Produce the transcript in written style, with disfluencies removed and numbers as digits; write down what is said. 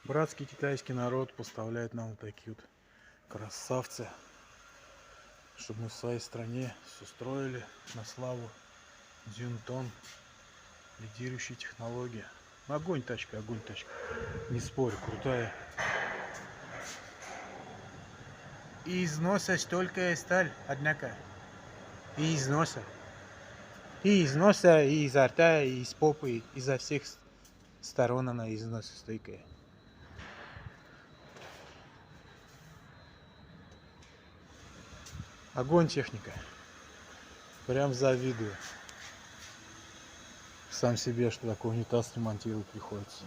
Братский китайский народ поставляет нам вот такие вот красавцы, чтобы мы в своей стране все строили на славу. Дзюнтон, лидирующая технология. Огонь тачка, не спорю, крутая. И износа столько сталь, однако. И износа. И износа, и изо рта, и из попы, изо всех сторон она износостойкая. Огонь техника. Прям завидую. Сам себе, что такой унитаз ремонтировать приходится.